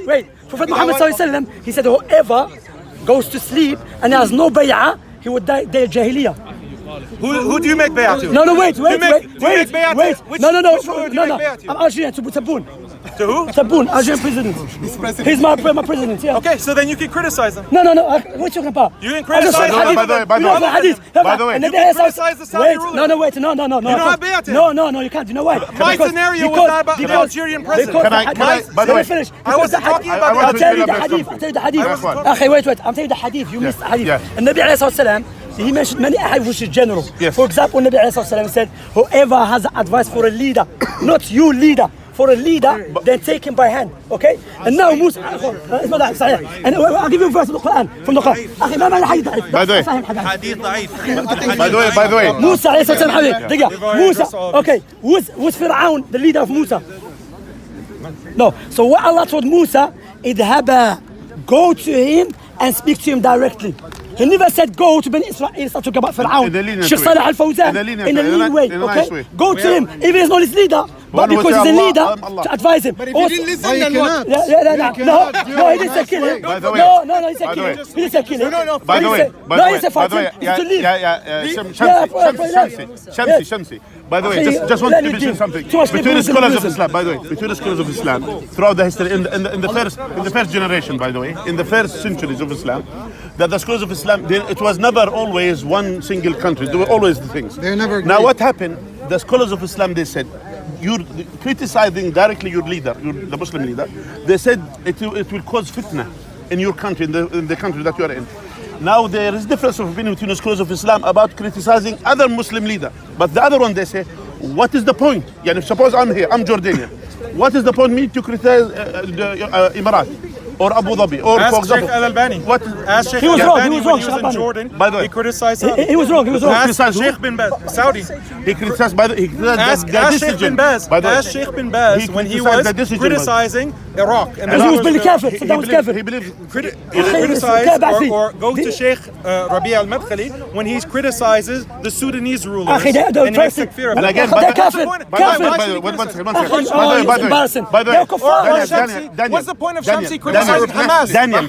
Wait. Prophet Muhammad ﷺ, he said whoever goes to sleep and has no bay'ah, he would die jahiliyyah. Who do you make bay'ah to? No, wait. Do you make bay'ah to? No. I'm Algerian, to Taboun. To who? Taboun, Algerian president. He's my president, yeah. Okay, so then you can criticize him. No. What are you talking about? You can criticize By the way, you can criticize the Saudi ruler. No. You don't have bay'ah to him. No, you can't. You know why? My scenario was not about the Algerian president. By the way, finish. I wasn't talking about I'll the tell you the hadith. I'm telling you the hadith. You missed the hadith. And Nabi alayhi salam, he mentioned many hadith which is general. For example, Nabi alayhi salam said, whoever has advice for a leader, not you leader, for a leader, then take him by hand, okay? And now Musa, and I'll give you a verse of the Quran, from the Quran. By the way, Musa alayhi salam, Musa, okay, was Fir'aun the leader of Musa? No. So what Allah told Musa, idhaba, go to him and speak to him directly. He never said go to Bani Israel. He's talking about Fir'aun. Sheikh Salih Al-Fawzan, in a lean way, okay? Go to him, even if he's not his leader, but because he's a leader, to advise him. But if he didn't listen, then what? No, he didn't say kill him. No, he said kill him. He didn't say kill him. By the way, Shamsi. By the way, just want to mention something. Between the scholars of Islam, by the way, between the scholars of Islam, throughout the history, in the first generation, by the way, in the first centuries of Islam, that the scholars of Islam, it was never always one single country. There were always the things. They never agreed. Now what happened? The scholars of Islam, they said, you're criticizing directly your leader, the Muslim leader. They said it will cause fitna in your country, in the country that you are in. Now there is difference of opinion between the scholars of Islam about criticizing other Muslim leader. But the other one, they say, what is the point? Yani, suppose I'm here, I'm Jordanian. What is the point me to criticize the Emirat? Or Abu Dhabi, or Ask for example, Sheikh Al-Albani. Ask Sheikh He was wrong, Al-Albani he was when wrong, he was in Jordan. By the way, he criticized Saudi. He was wrong. Ask Sheikh bin Baz, Saudi. He criticized by the Ask Sheikh bin Baz. Ask Sheikh bin Baz when he was criticizing Iraq. And he was really kafir. Saddam was kafir. He believes criticize or go to Sheikh Rabi al-Madkhali when he criticizes the Sudanese rulers. And he makes takfir of And again, they're kafir. by the way, what's the point of Shamsi criticizing Hamas? Daniel.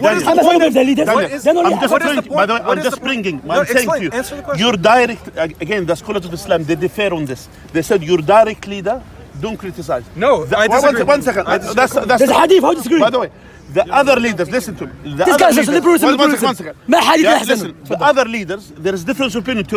I'm just bringing. I'm saying to you, your direct, again, the scholars of Islam, they differ on this. They said your direct leader, don't criticize. No, I disagree. One second. That's There's a hadith, how do you disagree? By the way, the other leaders, listen to me. This guy's just liberalism. One second. Listen, the other leaders, there is difference of opinion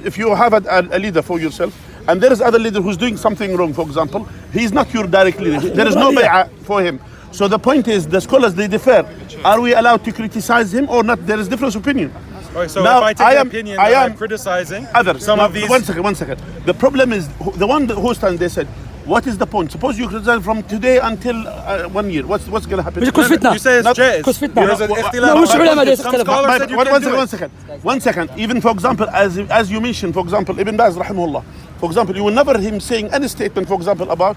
if you have a leader for yourself, and there is other leader who's doing something wrong, for example, he's not your direct leader. There is no bay'ah for him. So the point is, the scholars, they differ. Are we allowed to criticize him or not? There is difference of opinion. Right, so now, if I take the opinion that I'm criticizing some of these... One second. The problem is, the one who stands, they said, what is the point? Suppose you criticize from today until 1 year. What's going to happen? You say it's jaiz. There's an ikhtilaf. One second. Even, for example, as you mentioned, for example, Ibn Baz, rahimahullah. For example, you will never hear him saying any statement, for example, about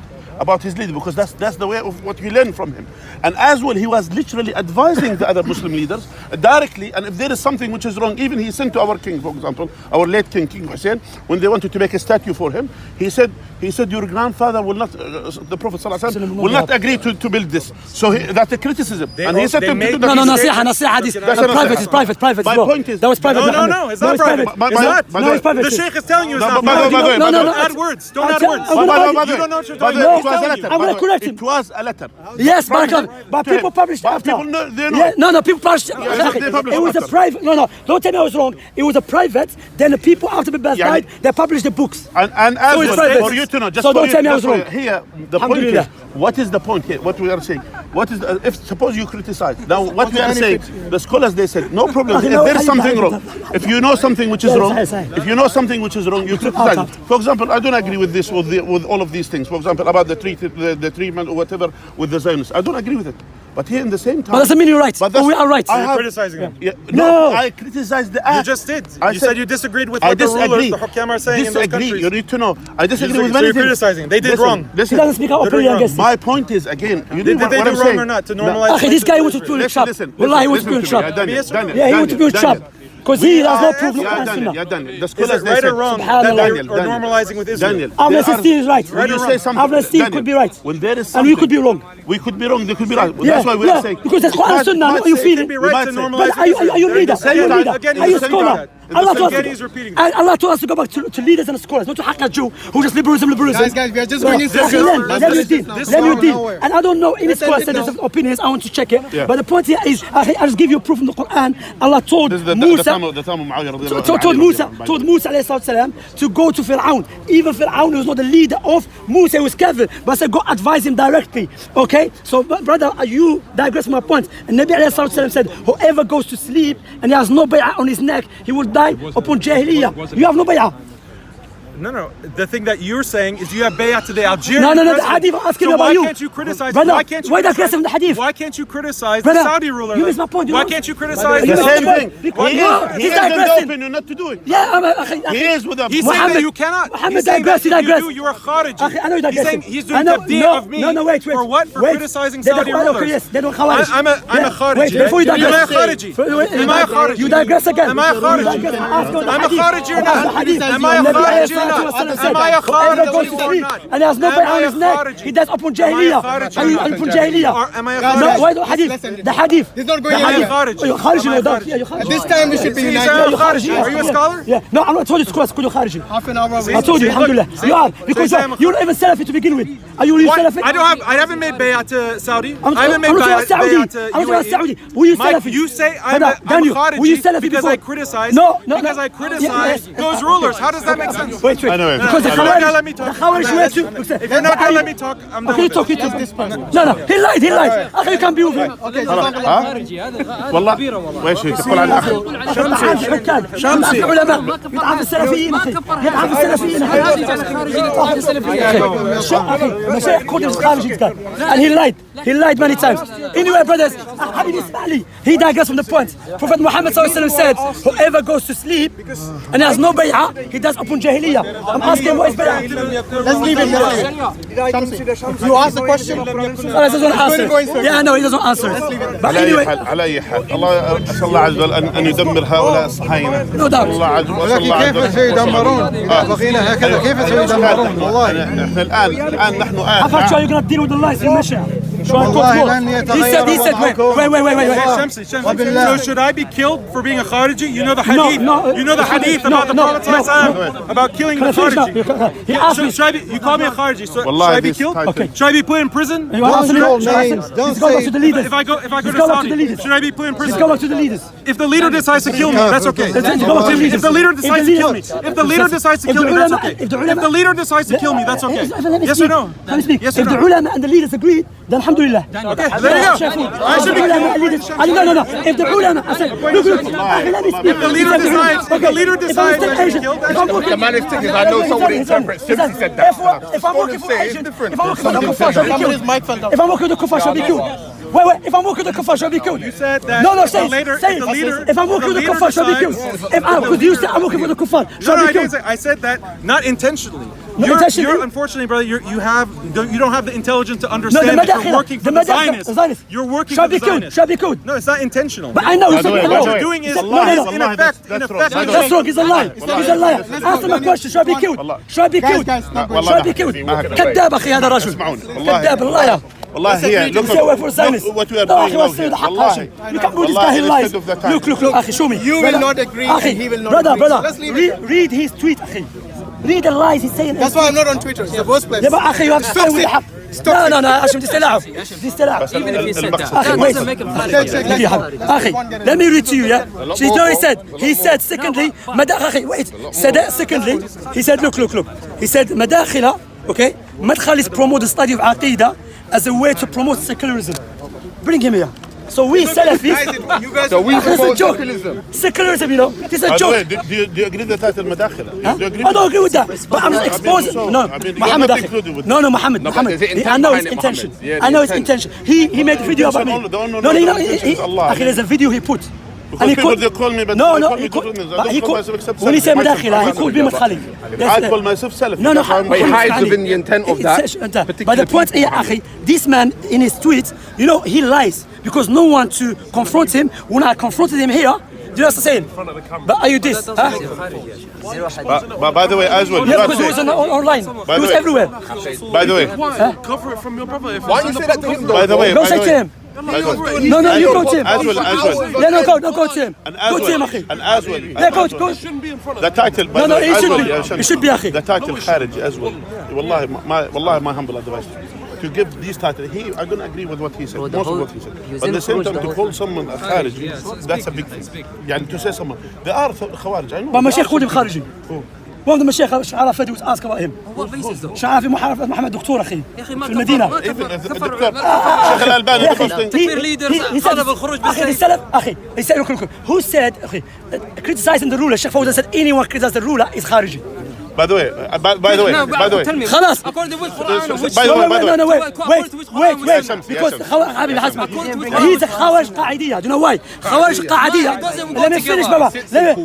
his leader, because that's the way of what we learn from him. And as well, he was literally advising the other Muslim leaders directly, and if there is something which is wrong, even he sent to our king, for example, our late king Hussein, when they wanted to make a statue for him, he said your grandfather will not, the Prophet ﷺ, will not agree to build this. So that's a criticism. And he said nasiha, this private. My point is, that was private. No, it's not private. It's not. The Sheikh is telling you it's not private. Don't add words. You don't know what you're talking about. I'm going to correct him. It was a letter. Yes, but people published after. People published. It was a private. No, don't tell me I was wrong. It was a private. Then the people after the best died, they published the books. And as well, for you to know, just so don't tell me I was wrong. Here, the point is, what is the point here? What we are saying? What is if suppose you criticize? Now, what we are saying, the scholars, they said, no problem. If there is something wrong, if you know something which is wrong, you criticize it. For example, I don't agree with this, with all of these things. For example, about the treatment or whatever with the Zionists. I don't agree with it. But here in the same time... But doesn't mean you're right. But we are right. You're criticizing them. Yeah. No, I criticized the act. You just did. You said you disagreed with what the rulers, the Hukam are saying in those countries. You need to know. I disagree with many things. So you're criticizing. They did wrong. He doesn't speak out opinion against it. My point is, again... Did they do wrong or not to normalize... This guy wants to build a trap. Wallahi, he wants to build a trap. Daniel. Yeah, he wants to build a trap. Because he does not prove Yeah, Daniel, the Is scholars it they right said, or wrong Subhanallah. that you're normalizing with Israel? Daniel, Abdel Sistine is right. when you say something, Abdel Sistine Daniel, could be right. when there is And something, we could be wrong. We could be wrong, they could be right. Well, Yeah, that's why we are saying. because that's Quran and Sunnah. What are you It feeling? could be right to But normalize But are you a leader? Are you a leader? Again, Are you a he's scholar? saying Allah told Again, us, he's repeating and Allah told us to go back to leaders and scholars, not to Haqiqatjou, who just liberalism. Guys, we are just going into Let me deal. nowhere. And I don't know, any scholar said different opinions, I want to check it. Yeah. But the point here is, I just give you proof from the Quran. Allah told This is the Musa, time of Muawiyah radiallahu told Musa alayhi salam to go to Fir'aun. Even Fir'aun was not the leader of Musa, he was kafir. But I said, go advise him directly. Okay? So, brother, you digress my point. And Nabi alayhi salam said, whoever goes to sleep and he has no bay'ah on his neck, he will die upon jahiliyyah. You have no bay'ah. No. The thing that you're saying is you have bay'ah to the Algerian No, the president. hadith I'm asking So about why you. can't you criticize? Brother, why can't you why the criticize aggressive in the hadith? Why can't you criticize Brother, the Saudi ruler? you missed my point, you Why know? can't you criticize The the same Saudi- thing. Because He no, is he's in the digressing. opinion not to do it. Yeah, He is with them. He's saying Muhammad- that you cannot. Muhammad He's saying digress, that he if you digress. do, you're a Khariji. I know He's you're digressing. saying he's doing I know- tabdi' of me. wait. For what? For Wait. criticizing They're Saudi okay, rulers. yes, they're not Khawarij. I'm a Khariji. Wait, before you Am I a digress. Khariji? Am I a Khariji? You digress again. Am I a Khariji? I'm a Khariji or not? Am I a Khariji or not? Am I a Khariji or not? And there's no bay'ah on his neck. He does upon jahiliyyah. Are you upon jahiliyyah? Am I a No, Khariji? why the hadith? The hadith. He's not going Am I a anywhere. Khariji? You're Khariji, Am I a no doubt. Khariji? Yeah, you're Khariji. At this time, we should be See, united. I'm a Khariji. Are you a scholar? Yeah. No, I'm not told you to call you Khariji. Half an hour. I told you, See, alhamdulillah. look, You are. see, Because say I'm a- you're not even Salafi to begin with. Are you really What? Salafi? I haven't made bay'ah to Saudi. I'm I haven't made not bay'ah Saudi. to I'm not UAE. Saudi. Were you Mike, Salafi? you say I'm Brother, a Daniel, were you Khariji Salafi because before? I criticize Because I criticize those rulers. How does that make sense? Wait. Anyway, Because the no, If you're not gonna Khawarij, let me the talk, Khawarij were to. if you're not gonna let me talk, I'm done Okay, you with talk. this. No, he lied. Okay, you can be with him. والله ويش هي تقول عن الاخر شمسي علماء يطعن في السلفيين اخي يطعن في السلفيين مشايخ قدس خارج قال and he lied many times. Anyway, brothers, حبيبي اسمع لي, he digressed from the point. Prophet Muhammad said, whoever goes to sleep and has no bay'ah, he does upon jahiliyyah. I'm asking, what is bay'ah? Let's leave him. You ask the question. He doesn't answer. Yeah, I know, he doesn't answer. But anyway, على اي حال الله اسال الله عز وجل ان يدمر هؤلاء الصهاينه. no doubt. الله عز وجل كيف سيدمرون؟ بقينا هكذا كيف سيدمرون؟ والله احنا الان نحن How are you going to deal with the lies you mentioned? والله لن يتغير. He said, wait. Shamsi, so should I be killed for being a Khariji? You know the hadith. You know the hadith about the Prophet ﷺ about killing the Khariji. He asked me. You call me a Khariji. So should Wallahi, I be this killed? title. Okay. Should I be put in prison? You want to call answer? names. Don't Let's go back say- to the leaders. If I go to Let's go back to the Saudi, leaders. should I be put in Let's prison? go back to the leaders. If the leader decides to kill me, that's okay. Let's go back to the leaders. If the leader decides to kill me, if the leader decides to If kill the me, that's ulama- okay. if the If ulama- the leader decides to kill me, that's okay. Let me Yes or speak. no? Let me speak. Yes or If the no? ulama and the leaders agreed, then alhamdulillah. Okay, there you go. I should be killed. No. If the ulama, I said, look. Let me speak. If the leader decides, if the leader decides I should be killed, that's okay. The maddest thing is I know someone interprets Shamsi said that. If I'm working for Asian, different. if I'm working for the kuffar, shall be killed. If I'm working with the kuffar, shall be killed. Wait. If I'm working with the kuffar, shall be killed. You said that No, if say the leader, say if the leader, if I'm working with the leader kuffar, shall be killed. decides- Because you said I'm working for the kuffar, shall No, be I didn't killed. say. I said that not intentionally. Not intentionally? You're unfortunately, brother. You don't have the intelligence to understand that you're madakhila, working for the Zionists. Zionists. You're working Shall for the be killed. Zionists. Shall be killed. No, it's not intentional. But I know you said way, hello. What you're doing is, Allah, in Allah, effect, that's wrong. That's wrong. He's a liar. He's a liar. Answer my question. Shall be killed. Shall be killed. guys, not going. Shall be killed. كذاب أخي هذا الرجل. اسمعوني والله كذاب اللاير. والله هي look أخي what we are doing now here. والله. You can't do this guy. He lies. Look. أخي show me. You will not agree and أخي, he will not brother, agree. So brother. let's leave it. Read his tweet أخي. Read the lies he's saying. That's why I'm not on Twitter. It's the worst place. يا أخي you have to stay with the حق. No. عشان تستلعب. Even if he said that, Akhi, that wait. doesn't make him Khariji. Akhi, let me read to you, yeah? So you know he said, secondly, he said, look. He said, مداخلة, okay? مدخل is promote the study of Aqidah as a way to promote secularism. Bring him here. So we Salafis, You guys So we it's a promote joke. secularism. Secularism, you know, it's a By the way, joke. do you agree that title مداخلة? Huh? Do you agree I don't agree with that, but I'm just I mean, exposing. so, No, I mean, you're Muhammad. not Akhi. included with No, Muhammad. No, but there's an intent I know his behind it, intention. Muhammad. Yeah, the I know his intent. intention. He made a video about me. intention is Allah. Akhi, there's a video he put. Because people, they call me, but no, they call he me called, goodness. I but don't he call called, myself except when he said Salafi. مداخلة, he called me مدخلي. I call myself Salafi. No, That's why I'm But he calling hides Ali. within the intent of that But particular the point here, Akhi, this man in his tweets, you know, he lies because no one to confront him. When I confronted him here, you know what I'm saying? But are you this? Huh? But by the way, as well, Yeah, because he was online. He was everywhere. by the way, Cover it from your brother. If Why you say that to him though? by the way, Go say to him. No, you go to him. As well. Yeah, no, go to him. Go to him, akhi. And as well. Yeah, go. The title. No, it should be, akhi. The title Kharij as well. Wallahi, my humble advice. To give these titles, I'm going to agree with what he said, most of what he said. But at the same time, to call someone a Kharij, that's a big thing. يعني to say someone, they are Khawarij, I know. But Mashaykh called him Khariji. One of the Mashaykh, Sha'arafi, was asked about him. What basis though? Sha'arafi Muhammad Doctor, akhi. في المدينة. Sheikh Al-Albani, the first thing. Takfir leaders, طلب الخروج بالسيف. Akhi, he said, look, who said, akhi, criticizing the ruler, Sheikh Fawzan said, anyone criticizes the ruler is Khariji. By the way, Tell me. خلاص. According to which Quran? Which No, wait. Because حبيبي حسمع. He's a خوارج قاعدية. Do you know why? خوارج قاعدية. Let me finish, Baba.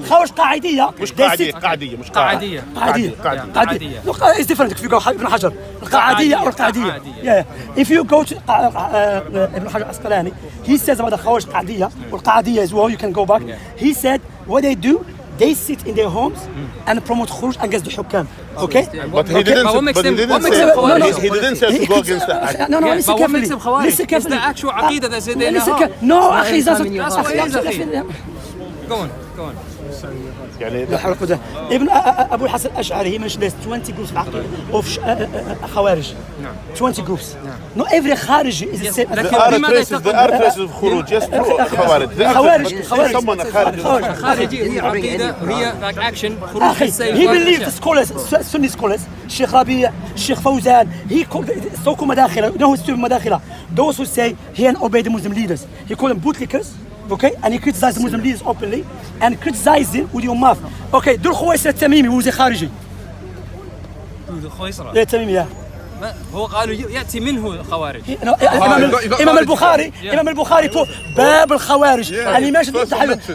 خوارج قاعدية. مش قاعدية مش قاعدية. قاعدية. Look, it's different if you go Ibn Hajar. القاعدية or قاعدية. Yeah. If you go to Ibn Hajar Asqalani, he says about the خوارج قاعدية or قاعدية as well. You can go back. He said what they do. They sit in their homes and promote khuruj against the hukam. Okay? But he didn't say to go against that. No, listen carefully. Listen carefully. It's the actual aqidah that's in there. No, akhi, that's what it is, akhi. Go on. Ibn Abu Hassan Ash'ari, he mentioned there's 20 groups of Khawarij. 20 groups. Not every Khariji is the same. There are traces of khuruj, yes, Khawarij. Someone a Kharij. Khariji هي عقيدة هي like action خروج السيف. He believed the scholars, Sunni scholars, Sheikh Rabi', Sheikh Fawzan, he called so-called Madakhila, you know who's doing Madakhila? Those who say he and obey the Muslim leaders. He called them bootlickers. Okay, and he criticized the Muslim leaders openly and criticized them with your mouth. Okay, دول خويسر التميمي who was a خارجي. خويسر. Yeah, التميمي. هو قالوا يأتي منه خوارج. إمام البخاري put باب الخوارج and he mentioned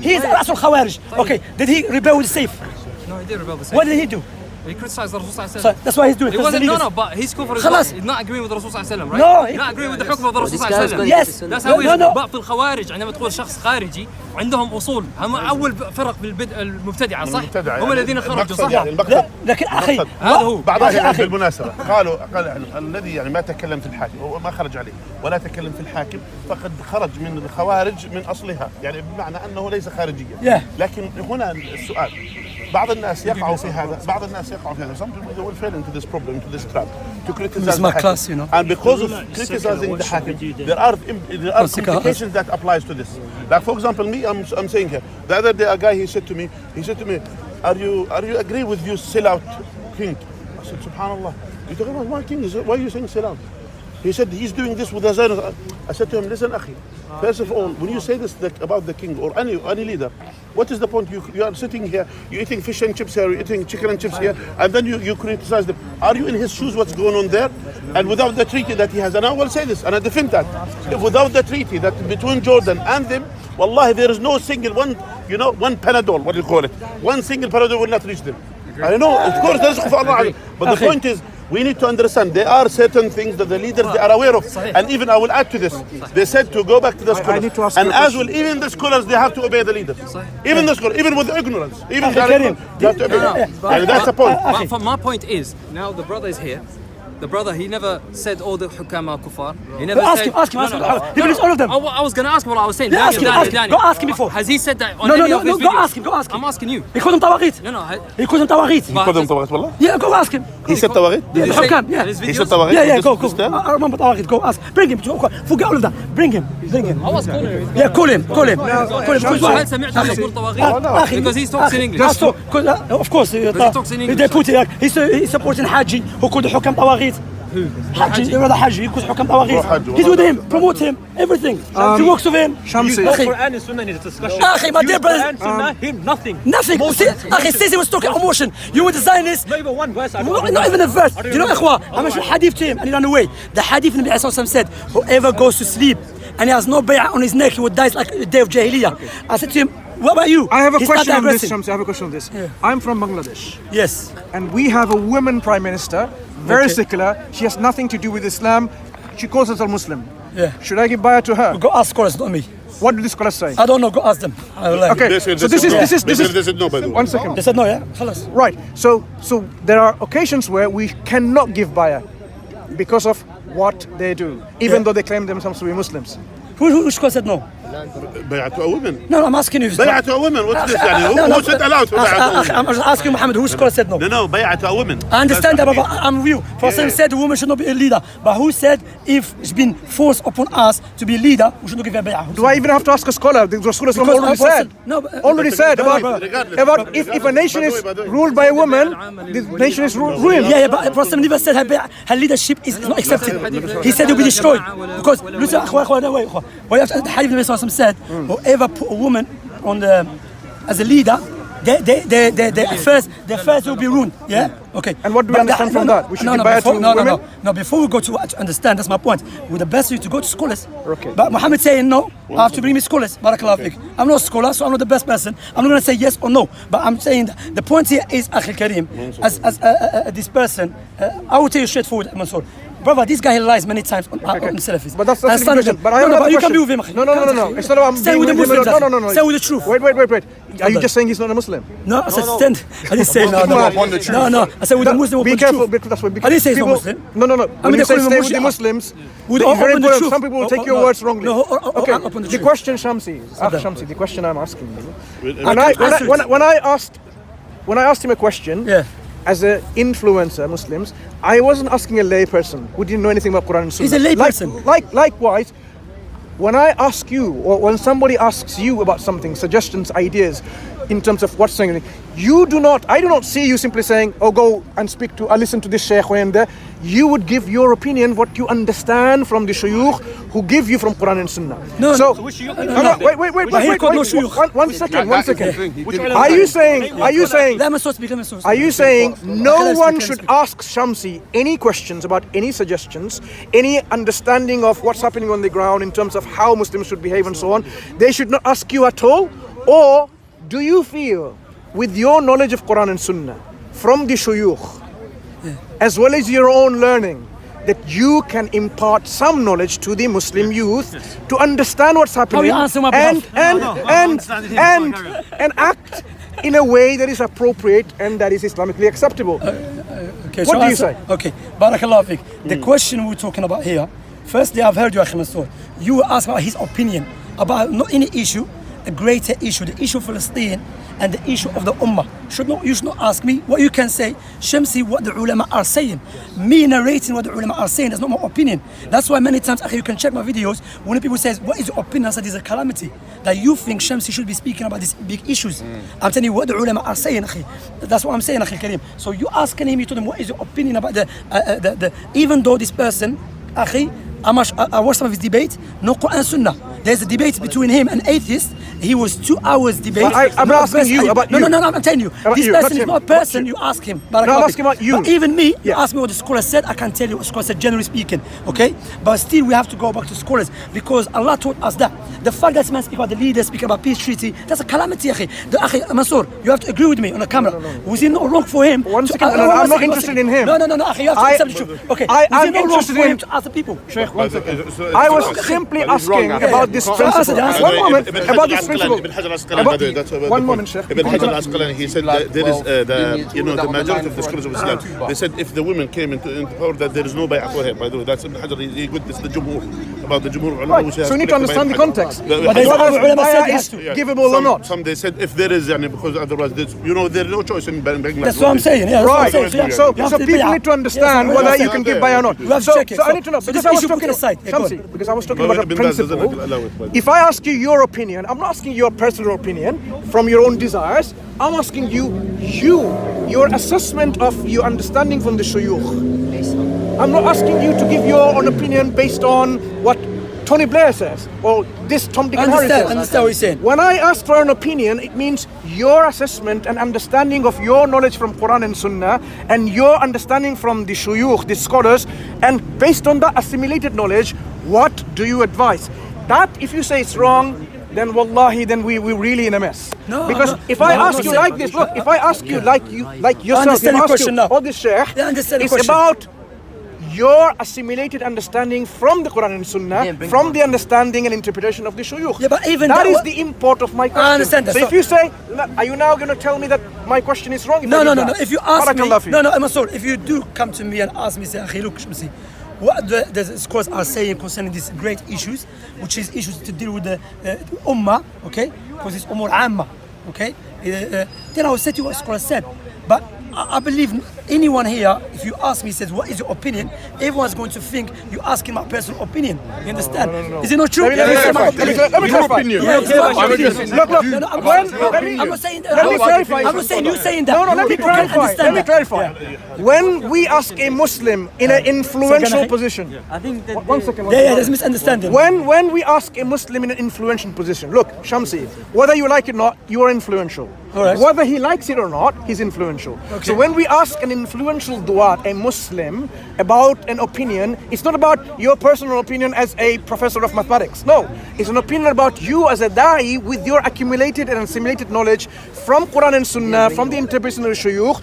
he's رأس الخوارج. Okay, did he rebel with the safe? No, he did rebel with the safe. What did he do? He criticized the Rasul sallallahu alaihi wasallam. That's why he's doing it. No, but his kufr is he's not agreeing with the Rasul sallallahu alaihi wasallam, right? No, he's not agreeing with the حكم of the Rasul sallallahu alaihi wasallam. Yes. That's how he's بعض الخوارج عندما تقول شخص خارجي عندهم أصول هم أول فرق بالبدء المبتدعة صح؟ هم الذين خرجوا صح؟ لكن أخي هذا هو بعضهم بالمناسبة قالوا الذي يعني ما تكلم في الحاكم وما خرج عليه ولا تكلم في الحاكم فقد خرج من الخوارج من أصلها يعني بمعنى أنه ليس خارجيا. لكن هنا السؤال بعض الناس يقعوا في هذا some people will fall into this problem, into this trap to criticize the class, you know. And because of criticizing the hakim there are complications that applies to this. Like for example me, I'm saying here the other day a guy he said to me are you agree with you sell out king? I said subhanallah, you talking about my king, why are you saying sell out? He said he's doing this with the Zionist. I said to him, listen akhi, first of all, when you say this about the king or any leader, what is the point? You are sitting here, you're eating fish and chips here, you're eating chicken and chips here, and then you criticize them. Are you in his shoes, what's going on there? And without the treaty that he has, and I will say this, and I defend that, if without the treaty that between Jordan and them, wallahi there is no single one, one Panadol, what do you call it? One single Panadol will not reach them. I know, of course, there is khuf Allah, but the point is, we need to understand there are certain things that the leaders they are aware of, and even I will add to this. They said to go back to the scholars, and as well, even the scholars they have to obey the leaders. Even the scholars, even with ignorance, even they have to obey. And that's the point. My point is now the brother is here. The brother, he never said all the hukam are kuffar. He never said... Ask him. He believes all of them. I was going to ask what I was saying. Go ask him before. Has he said that on any of his videos? Go ask him. I'm asking you. He called them طواغيت. No. He called them طواغيت. He called them طواغيت, wallah? Yeah, go ask him. He said طواغيت? الحكام, yeah. He said طواغيت? Yeah, go. I remember طواغيت. Go ask. Bring him. Forget all of that. Bring him. I was calling him. Yeah, call him. هل سمعته يقول طواغيت? Because he talks in English. Of course. He talks in English. They put it. He's supporting Haji who called the حكام طواغيت. Haji, he calls حكام طواغيت. He's with him, promote him, everything. He works with him. Shamsi. Quran and Sunnah in the discussion. My dear brother. Him, nothing. Says he was talking emotion. You were the Zionists. Not even one verse. Not even a verse. Do you know, ikhwa, I'm going to show hadith to him and he ran away. The hadith Nabi Sallallahu said, whoever goes to sleep and he has no bay'ah on his neck, he would die like the day of Jahiliyyah. I said to him, what about you? I have a question on this, Shamsi. I have a question on this. Yeah. I'm from Bangladesh. Yes. And we have a woman prime minister, very secular. She has nothing to do with Islam. She calls herself a Muslim. should I give bayah to her? Go ask scholars, not me. What do the scholars say? I don't know. Go ask them. Okay. So this is no, by the way. 1 second. They said no. Yeah. خلاص. Right. So there are occasions where we cannot give bayah because of what they do, even though they claim themselves to be Muslims. Who said no? بيعة to a woman. No, I'm asking you. بيعة to a woman. What's this? Who said allowed to بيعة? I'm just asking Muhammad. Who said no? No, بيعة to a woman. I understand that, but I'm with you. Prophet said the woman should not be a leader. But who said if it's been forced upon us to be a leader, we should not give her bay'ah? Do I even have to ask a scholar? The scholars already said. Already said about if a nation is ruled by a woman, the nation is ruined. Yeah, but Prophet never said her leadership is not accepted. He said it will be destroyed because what the Hadith said, whoever put a woman on as a leader, they first will be ruined. Yeah. Okay. And what do we understand from that? We should give bay'ah to women? No. Before we go to understand, that's my point. With the best way to go to scholars. Okay. But Muhammad saying no, I have to bring me scholars. Barakallahu fik. I'm not a scholar, so I'm not the best person. I'm not going to say yes or no. But I'm saying that the point here is, Akhi Kareem, as this person, I will tell you straightforward, Mansour. Brother, this guy lies many times on Salafis. But that's the question. But I have but you question. can be with him. No. It's not about Stay with the Muslims. No. Stay with the truth. Wait. Are you just saying he's not a Muslim? No, I said stand. I didn't say no. I said with the Muslim. Be careful. That's what. I didn't say he's not Muslim. No. When you say stay with the Muslims, very important. Some people will take your words wrongly. Okay. The question, Shamsi, the question I'm asking you. When I asked him a question, as an influencer, Muslims, I wasn't asking a lay person who didn't know anything about Quran and Sunnah. He's a lay person. Likewise, when I ask you, or when somebody asks you about something, suggestions, ideas, in terms of what's saying, I do not see you simply saying, oh, go and listen to this shaykh when there. You would give your opinion, what you understand from the shuyukh who give you from Quran and Sunnah. Wait. One second. Are you saying no one should ask Shamsi any questions about any suggestions, any understanding of what's happening on the ground in terms of how Muslims should behave and so on? They should not ask you at all? Or do you feel, with your knowledge of Quran and Sunnah, from the shuyukh, as well as your own learning, that you can impart some knowledge to the Muslim youth to understand what's happening and act in a way that is appropriate and that is Islamically acceptable? What do you say? Okay, Barakallahu Fik. The question we're talking about here, firstly, I've heard you, Akhi Mansour. You asked about his opinion about not any issue, a greater issue, the issue of Palestine and the issue of the Ummah. You should not ask me what you can say. Shamsi, what the ulama are saying. Me narrating what the ulama are saying, that's not my opinion. That's why many times, you can check my videos, when people say, what is your opinion? I said, there's a calamity. That you think Shamsi should be speaking about these big issues. I'm telling you what the ulama are saying, Akhi. That's what I'm saying, Akhi Kareem. So you asking him, you told him, what is your opinion about the even though this person, Akhi, I watched some of his debates, no Quran Sunnah. There's a debate between him and atheists. He was 2 hours debate. I'm not asking you about you. No, I'm telling you. This person is not a person you ask him. No, I'm asking about you. But even me, you ask me what the scholar said, I can tell you what the scholar said, generally speaking. Okay? But still, we have to go back to scholars because Allah taught us that. The fact that man speak about the leaders, speak about peace treaty, that's a calamity, Akhi. Akhi Mansour, you have to agree with me on the camera. Was it not wrong for him? One second, I'm not interested in him. No, Akhi, you have to accept the truth. Okay. I'm interested in him to ask the people. Sheikh, 1 second. I was simply asking about this principle. One moment, about this principle. One moment, Sheikh. Ibn Hajar al-Asqalani, he said that there is the majority of the scholars of Islam. They said if the women came into power, that there is no bay'ah for him. By the way, that's Ibn Hajar. He witnessed the Jumhur, about the Jumhur ulama. So we need to understand the context. But ulama is givable or not. Some they said if there is, because otherwise, there's no choice in Bangladesh. That's what I'm saying. Yeah, right. So people need to understand whether you can give bay'ah or not. So I need to know because I was talking about a principle. If I ask you your opinion, I'm not asking your personal opinion from your own desires. I'm asking you, your assessment of your understanding from the shuyukh. I'm not asking you to give your own opinion based on what Tony Blair says or this Tom Dick and Harry says. Understand what you're saying. When I ask for an opinion, it means your assessment and understanding of your knowledge from Quran and Sunnah and your understanding from the shuyukh, the scholars, and based on that assimilated knowledge, what do you advise? That if you say it's wrong, then wallahi, then we're really in a mess. No, because if I ask you like this, look, if I ask you like yourself, if I ask you, oh, this sheikh, it's about your assimilated understanding from the Quran and Sunnah, from the understanding and interpretation of the shuyukh. Yeah, but even that is the import of my question. I understand that. So if you say, are you now going to tell me that my question is wrong? No. If you ask me, I'm sorry. If you do come to me and ask me, say, "Akhi, look, Shamsi, what the scholars are saying concerning these great issues, which is issues to deal with the ummah, okay? Because it's umur amma, okay? Then I will say to you what scholars said. But I believe anyone here, if you ask me, says, what is your opinion? Everyone's going to think you're asking my personal opinion. You understand? No. Is it not true? Let me clarify. I'm not saying that. I'm not saying you saying that. No, let me clarify. When we ask a Muslim in an influential position, I think that 1 second. There's a misunderstanding. When we ask a Muslim in an influential position, look, Shamsi, whether you like it or not, you are influential. Right. Whether he likes it or not, he's influential. Okay. So when we ask an influential duat, a Muslim, about an opinion, it's not about your personal opinion as a professor of mathematics. No, it's an opinion about you as a da'i with your accumulated and assimilated knowledge from Quran and Sunnah, from the interpretation of the shuyukh.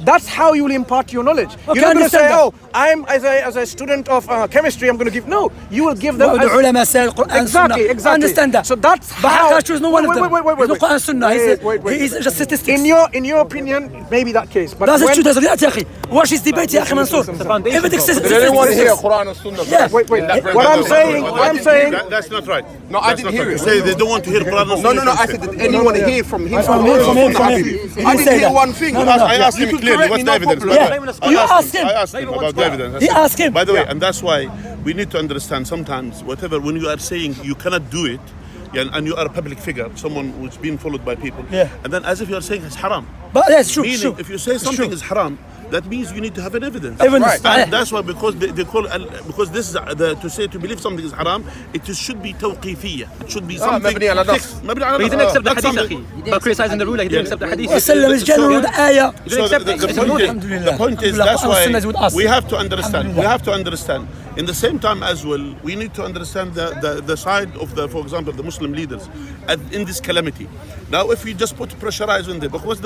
That's how you will impart your knowledge. Okay, you're not going to say, oh, I'm as a student of chemistry, I'm going to give. No, you will give them. The ulama said Quran Exactly. I understand that. So that's but how. Haqiqatjou is no one of them. Wait. He's not Quran Sunnah. He's just statistics. In your opinion, maybe that case. But that's true. That's reality, akhi. Watch this debate, ya akhi Mansour. Everything says. They didn't want to hear Quran and Sunnah. Yeah. Wait. What I'm saying. That's not right. No, I didn't hear it. Say they don't want to hear Quran and Sunnah. No. I said, did anyone hear from him? From him. I didn't hear one thing. I asked him clearly. What's the evidence? You asked him. I asked him about the evidence. He asked him. By the way, and that's why we need to understand sometimes, whatever, when you are saying you cannot do it, and you are a public figure, someone who's been followed by people, and then as if you are saying it's haram. But that's true. Meaning, if you say something is haram, that means you need to have an evidence. Right. And that's why, because they call, because this is to believe something is haram, it should be tawqifiyya. It should be something fixed. He didn't accept the hadith, by criticizing the ruler, he didn't accept the hadith. Wasallam is general with the ayah. So the point is, that's why we have to understand. We have to understand. In the same time as well, we need to understand the side of for example, the Muslim leaders in this calamity. Now, if we just put pressurize on them, what's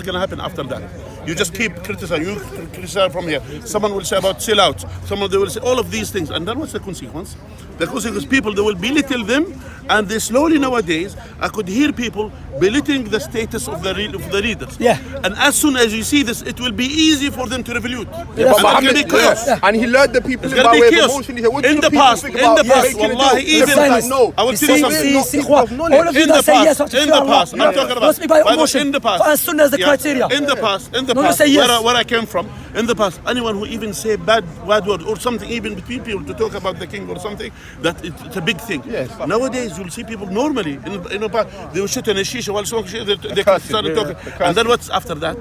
going to happen after that? You just keep criticizing. You criticize from here. Someone will say about sellouts. Someone they will say all of these things, and then what's the consequence? The consequence, people they will belittle them, and they slowly nowadays I could hear people belittling the status of the leaders. Yeah. And as soon as you see this, it will be easy for them to revolute. Yeah, and it will be chaos. And he led the people It's by going way to be of chaos. emotion. He said, what do In you the people past, think in about the past, making a wallahi, deal? even They're like, no. I will tell you something. All of you that say yes, In the past, I'm talking about. must be by emotion. In the past, Quran Sunnah is the criteria. In the past, No, you say yes. where I came from, in the past, anyone who even say bad word or something, even between people to talk about the king or something, that it's a big thing. Yes. Nowadays, you'll see people normally in the past, they will shoot in a shisha while smoking shisha, they started talking. And then what's after that?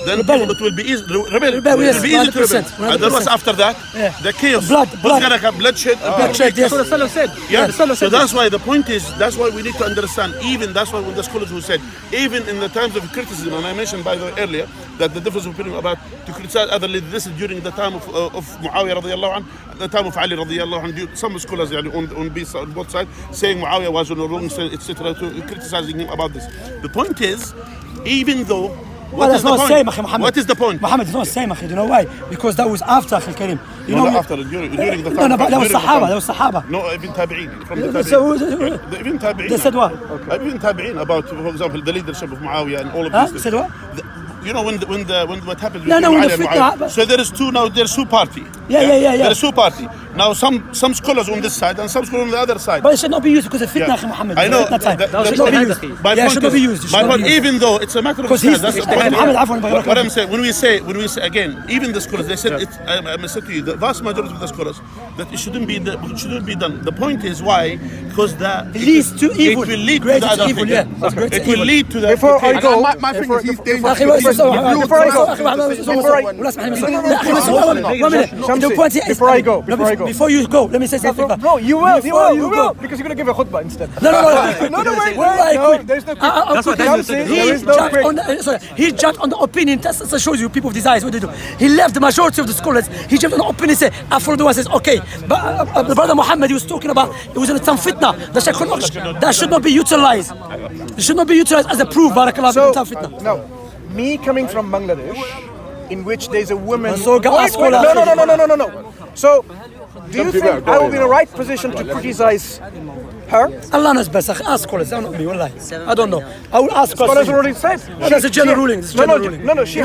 Then people, it will be easy. Rebellion. It will be easy to rebel. 100%. And then what's after that? The chaos. Blood. What's gonna come? Bloodshed. Bloodshed, yes. That's what the Salaf said. Yeah, The Salaf so said that's why the point is, that's why we need to understand, even that's why when the scholars who said, even in the times of criticism, and I mentioned by the way earlier, that the difference of opinion about to criticize other leaders, this is during the time of Muawiyah radiallahu anhu, the time of Ali radiallahu anhu, some scholars on both sides saying Muawiyah was on the wrong side, etc., to criticizing him about this. The point is, even though, what is the point? What is the point? Muhammad, it's not the same, akhi. You know why? Because that was after Akhi Karim. You know, after, during the time. No, but that was Sahaba. No, even Tabi'een. From the Tabi'een. Even Tabi'een. They said what? Even Tabi'een about, for example, the leadership of Muawiyah and all of these things. Said what? You know when what happened No, between when Ali the and fitna- Muawiyah. So there's two party. Yeah. There's two party. Now some scholars on this side and some scholars on the other side. But it should not be used because of fitna, Akhi Muhammad. I know. It should not be used. It should not be used. My point, even though it's a matter of Because that's he's the point. Muhammad, What I'm saying, when we say again, even the scholars, they said it's. I said to you, the vast majority of the scholars that it shouldn't be done. The point is why? Because leads to evil. It will lead to the other thing. It will lead to the. Before I go, my thing is he's dangerous. Before I go, before you go, let me say something. no, you will, because you're going to give a khutbah instead. No, there's no That's what Daniel said. he judged on the opinion. That shows you people of desires what they do. He left the majority of the scholars. He judged on the opinion. Say, I follow the one says okay, but the brother Muhammad he was talking about it was in some fitna. That should not be utilized. It should not be utilized as a proof. Barakallah. No, me coming from Bangladesh, in which there's a woman. So No. So, do you think I will be in the right position to criticize her? Allah knows best. Ask scholars. Don't know me. Wallahi. I don't know. I will ask Scholars already said. That's a general ruling. No, she